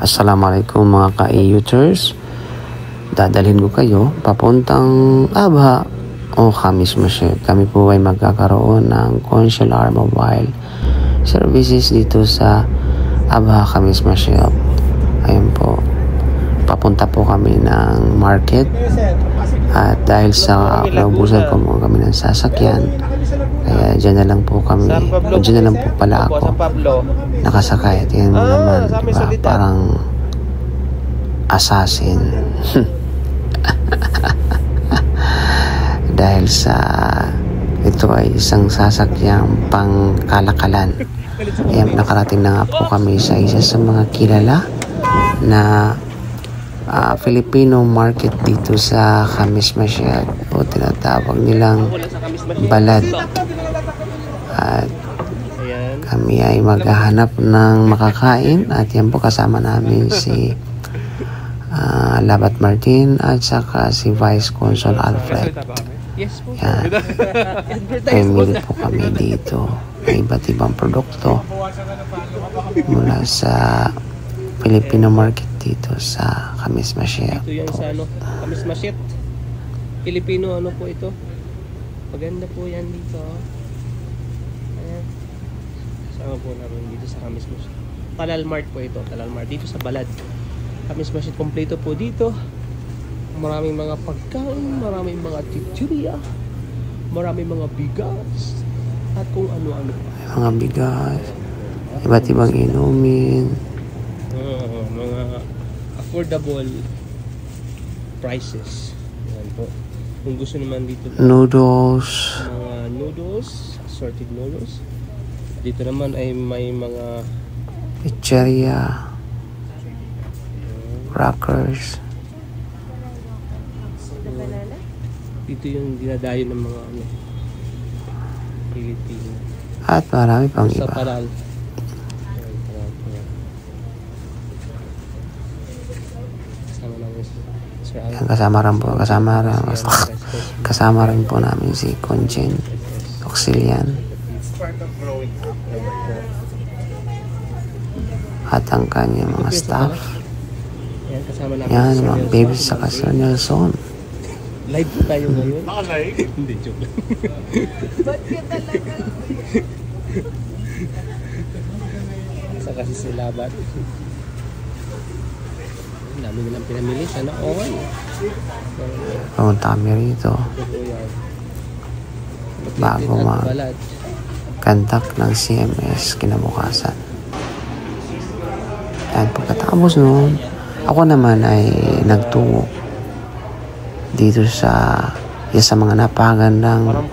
Assalamualaikum mga ka-e-uters. Dadalhin ko kayo papuntang Abha o Khamis Masjid. Kami po ay magkakaroon ng consular mobile services dito sa Abha Khamis Masjid. Ayun po. Papunta po kami ng market at dahil sa naubusan ko mo kami ng sasakyan, kaya dyan na lang po kami, o dyan na lang po pala ako nakasakay. Tingnan mo naman, diba? Parang assassin. Dahil sa ito ay isang sasakyang pangkalakalan. Ayan, nakarating na nga po kami sa isa sa mga kilala na Filipino market dito sa Khamis Masjid, o tinatawag nilang Balad. At kami ay maghahanap ng makakain at yan po kasama namin si Labat Martin at saka si Vice Consul Alfred. Yan. Pamili po kami dito ng iba't ibang produkto mula sa Filipino market dito sa Khamis Masjid. Ito yung sa Khamis Masjid. Filipino po ito. Maganda po yan dito. Ayan. Kasama po namin dito sa Khamis Masjid. Talal Mart po ito. Talal Mart dito sa Balad. Khamis Masjid kompleto po dito. Maraming mga pagkain, maraming mga chichirya, maraming mga bigas, at kung ano-ano pa. Mga bigas, iba't ibang inumin. Mga affordable prices. Yan po. Kung gusto naman dito Noodles. mga noodles, assorted noodles. Dito naman ay may mga Pizzeria, crackers. dito yung dinadayo ng mga Pilipino. At marami pang Sa iba. Paral. Kasama rin po namin si Conchen Oxilian at ang kanyang mga staff. Yan, mga babies sa Sir Nelson. Live po tayo ngayon. Naka-live? Hindi, joke lang. Ba't ka talaga? Isa kasi si Labat. Ang dami nilang pinamili. Sana okay. Pumunta kami rito bago mag-conduct ng CMS kinabukasan. At pagkatapos noon, ako naman ay nagtungo dito sa isa sa mga napakagandang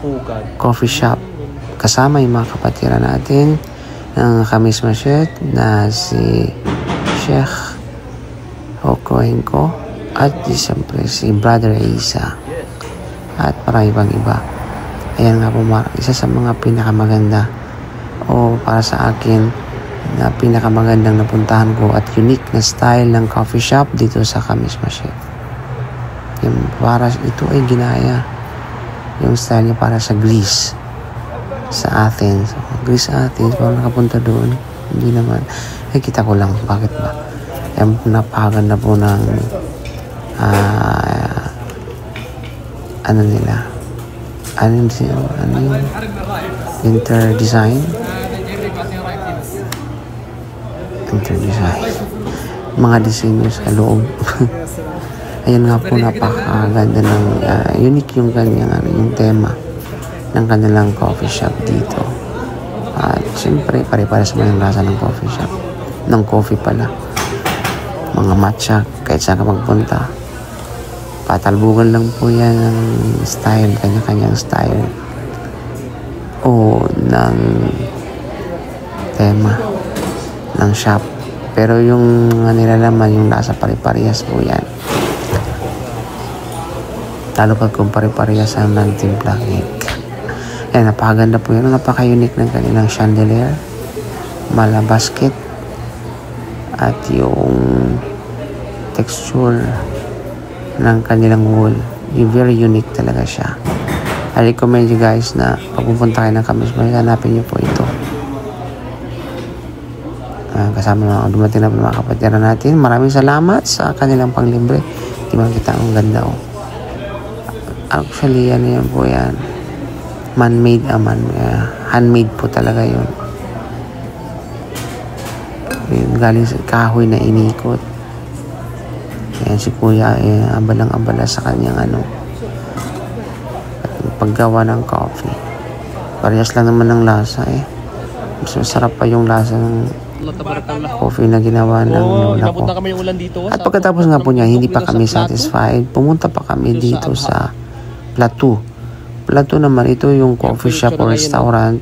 coffee shop kasama yung mga kapatira natin ng Khamis Masjid na si Sheikh Okoenko at siyempre si Brother Isa at marami pang iba. Ayan nga po, isa sa mga pinakamaganda o para sa akin na pinakamagandang napuntahan ko at unique na style ng coffee shop dito sa Khamis Masjid. Yung para ito ay ginaya yung style niya para sa Greece, sa Athens. Greece, Athens, parang nakapunta doon. Hindi naman. Kita ko lang bakit ba. Yung napakaganda po ng ano nila, ano yung interdesign mga disenyo sa loob. Ayun nga po, napakaganda ng unique yung kanyang yung tema ng kanilang coffee shop dito. At siyempre pare-pares mo yung lasa ng coffee shop, ng coffee pala, mga matcha kahit saan ka magpunta. Patalbugan lang po yan ng style, kanya-kanyang style o ng tema ng shop. Pero yung nilalaman, yung nasa pare-parehas po yan. Lalo pag kung pare-parehas ang nagtimplang cake. Ayan, napakaganda po yun. Napaka-unique ng kanilang chandelier, mala basket, at yung texture ng kanilang wool. Yung very unique talaga siya. I recommend you guys na pag pupunta kayo ng Khamis Masjid, hanapin niyo po ito. kasama mga dumating na mga kapatiran natin. Maraming salamat sa kanilang panglibre. Di ba kita ang ganda oh. Actually ano yan po yan, man-made handmade po talaga yun. Galing sa kahoy na inikot. Ayan si kuya abalang-abala sa kanyang paggawa ng coffee. Parehas lang naman ng lasa mas masarap pa yung lasa ng coffee na ginawa ng lola ko. At pagkatapos nga po niya, hindi pa kami satisfied. Pumunta pa kami dito sa Plateau. Plateau naman, ito yung coffee shop o restaurant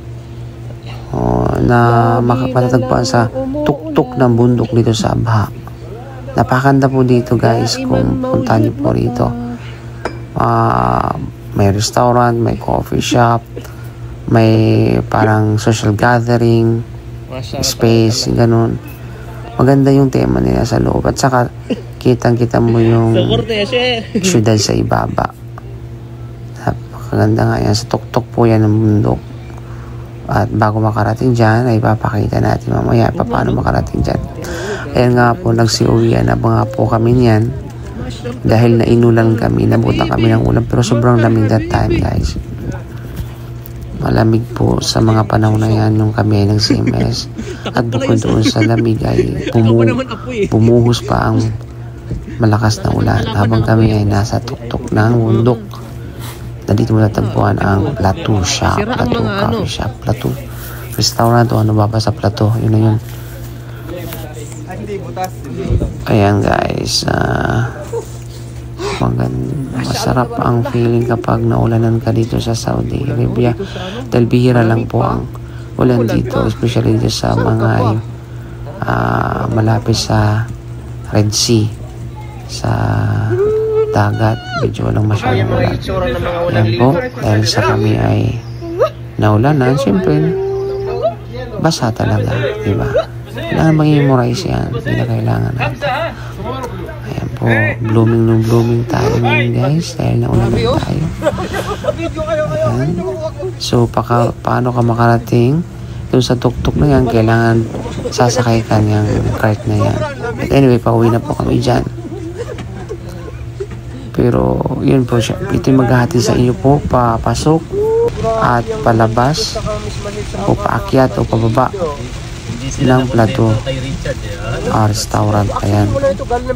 na makapatatagpuan sa tuktok ng bundok dito sa Abha. Napakanda po dito guys kung punta niyo po rito. May restaurant, may coffee shop, may parang social gathering space, ganun. Maganda yung tema nila sa loob. At saka, kitang-kita mo yung syudad sa ibaba. Napakaganda nga yan. Sa tuktok po yan ng bundok. At bago makarating dyan, ay papakita natin mamaya paano makarating dyan. Kaya nga po, nagsiuwian na nga po kami niyan. Dahil nainulan kami, nabutan kami ng ulan. Pero sobrang lamig that time, guys. Malamig po sa mga panahon na yan nung kami ay nag-CMS. At bukod doon sa lamig ay bumuhos pa ang malakas na ulan habang kami ay nasa tuktok ng bundok. Na dito mo natagpuan ang Plateau Shop, Plateau Coffee Shop, Plateau Restaurant o ano ba sa Plateau, yun na yun. Ayan guys, masarap ang feeling kapag naulanan ka dito sa Saudi Arabia dahil bihira lang po ang ulan dito, especially dito sa mga malapit sa Red Sea, sa dagat, medyo walang masyadong ulan. Ayan po, dahil sa kami ay naulanan, siyempre basa talaga, diba? Kailangan mag-memorize yan, hindi na kailangan natin. Ayan po, blooming tayo ngayon guys dahil naulanan tayo. Ayan. So paano ka makarating doon sa tuktok na yan, kailangan sasakay ka niyang cart na yan. But anyway, pauwi na po kami dyan. Pero yun po siya, ito yung maghahati sa inyo po papasok at palabas o paakyat o pababa ng Plateau restaurant. Ayan.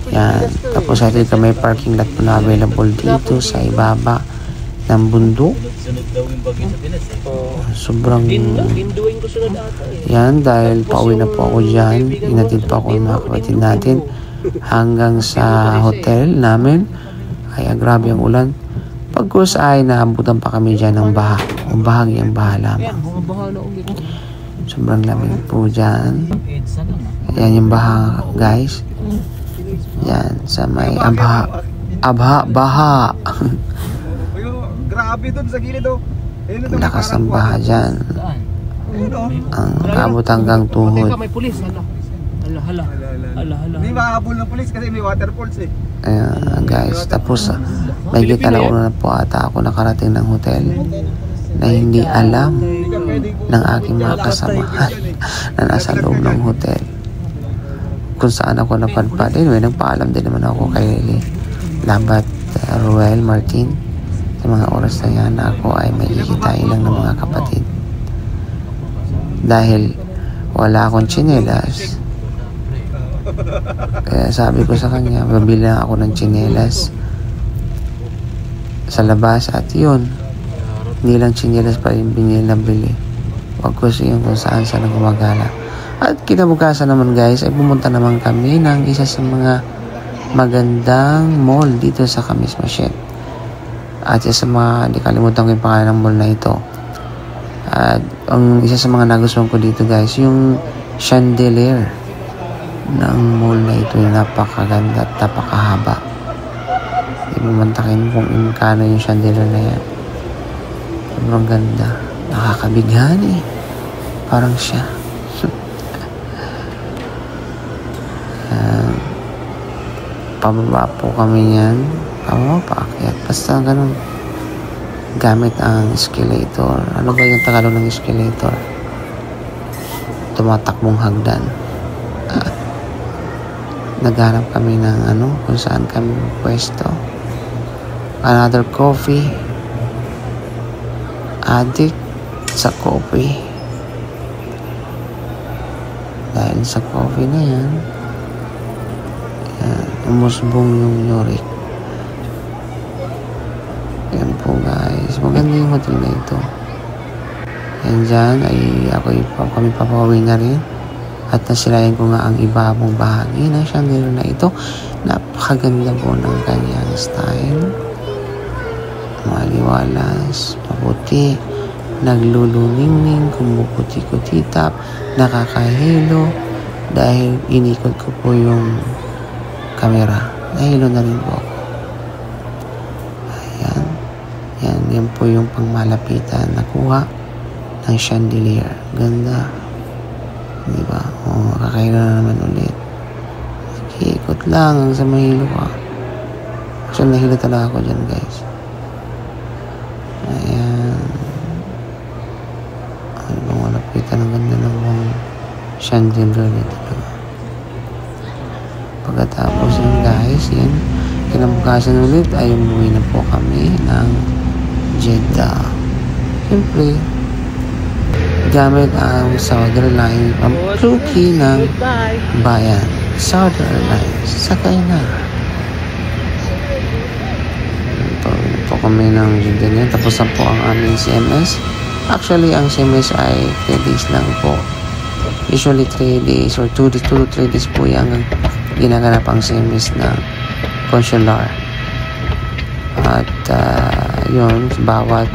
Yan. Tapos natin ka may parking lot po na available dito sa ibaba ng bundok. Sobrang yan dahil pauwi na po ako dyan. Inatid pa ako ng mga kapatid natin hanggang sa hotel namin. Kaya grabe ang ulan. Pagkus ay naabutan pa kami dyan ng baha o bahagyang baha lamang. Sobrang lamig po dyan. Ayan yung baha guys. Yan sa may baha. Grabe doon sa gilid oh. Ang lakas ng baha dyan. Ang abot hanggang tuhod. Hala. Hindi mahabol ng pulis kasi may waterfalls eh. Ayan guys, tapos may kita na una na po ata ako nakarating ng hotel na hindi alam ng aking mga kasamahan na nasa loob ng hotel kung saan ako napadpad. Anyway, nagpaalam din naman ako kay Labat Ruel Martin sa mga oras na yan na ako ay may kikitain lang ng mga kapatid dahil wala akong tsinelas. Kaya sabi ko sa kanya, mabili lang ako ng tsinelas sa labas at yun, hindi lang tsinelas pa yung binili. Wag ko siya kung saan gumagala. At kinabukasan naman guys, ay pumunta naman kami ng isa sa mga magandang mall dito sa Khamis Masjid. At isa sa mga, hindi kalimutan ko yung pangalan ng mall na ito. At ang isa sa mga nagustuhan ko dito guys, yung chandelier ng mall na ito, yung napakaganda at napakahaba. Ibumantakin kung inkano yung chandelier na yan. Sobrang ganda. Nakakabighani. Parang siya. Pababa po kami yan. Paakyat. Basta ganun. Gamit ang escalator. Ano ba yung Tagalog ng escalator? Tumatakbong hagdan. naghanap kami ng kung saan kami pwesto. Another coffee. Addict sa coffee. Dahil sa coffee na yan, umusbong yung uric. Yan po guys. Maganda yung hotel na ito. Yan dyan ay kami papauwi na rin. At nasilayan ko nga ang ibabong bahagi ng chandelier na ito. Napakaganda po ng kanyang style. Maliwalas, maputi, nagluluningning, kumukuti-kutitap, nakakahilo. Dahil inikot ko po yung camera. Nahilo na rin po ako. Ayan. Yan po yung pangmalapitan nakuha ng chandelier. Ganda. Diba? O, kakahilo na naman ulit. Ikot lang hanggang sa mahilo ka. Actually, nahilo talaga ako dyan, guys. Ayan. Ay, bang malapitan. Ang ganda ng mga chandelier dito. Pagkatapos yun, guys, yan. Kinabukasan ulit ay umuwi na po kami ng Jeddah. Siyempre, gamit ang Saudi Airlines ang fluky ng bayan. Saudi Airlines. Sakay na. Po kami ng Jeddah niya. Tapos na po ang aming CMS. Actually, ang CMS ay 3 days lang po. Usually 3 days or 2 to 3 days po yung ginaganap ang CMS na consular. At yun, bawat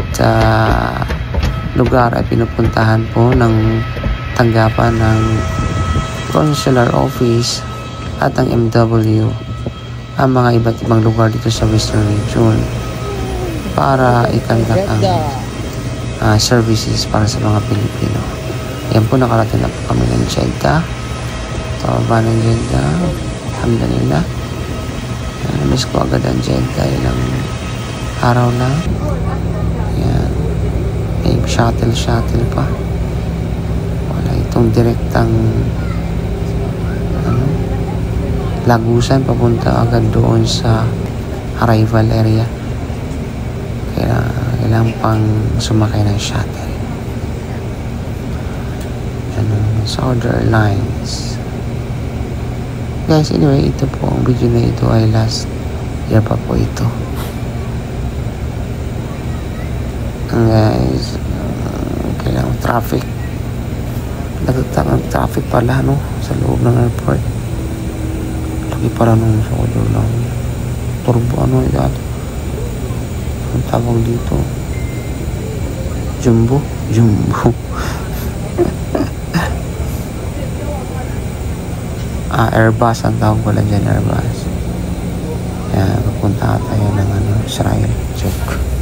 lugar ay pinupuntahan po ng tanggapan ng consular office at ang MW ang mga iba't ibang lugar dito sa Western Region para ikandak ang services para sa mga Pilipino. Yan po, nakarating na po kami ng Jeddah. Pababa ng Jeddah. Alhamdulillah. Namiss ko agad ang Jeddah. Ilang araw na. Yan. May shuttle pa. Wala itong direktang lagusan papunta agad doon sa arrival area. Kailangan pang sumakay ng shuttle. Saudi Airlines. Guys, anyway, ito po ang video na ito ay last year pa po ito. Guys, kailangan traffic. Nagtatang traffic pala, no? Sa loob ng airport. Lagi pala nung Saudi Airlines. Turbo, ito? Ang tawag dito. Jumbo. Airbus ang tawag pala dyan, Airbus. Kaya pupunta tayo ng Israel. Check.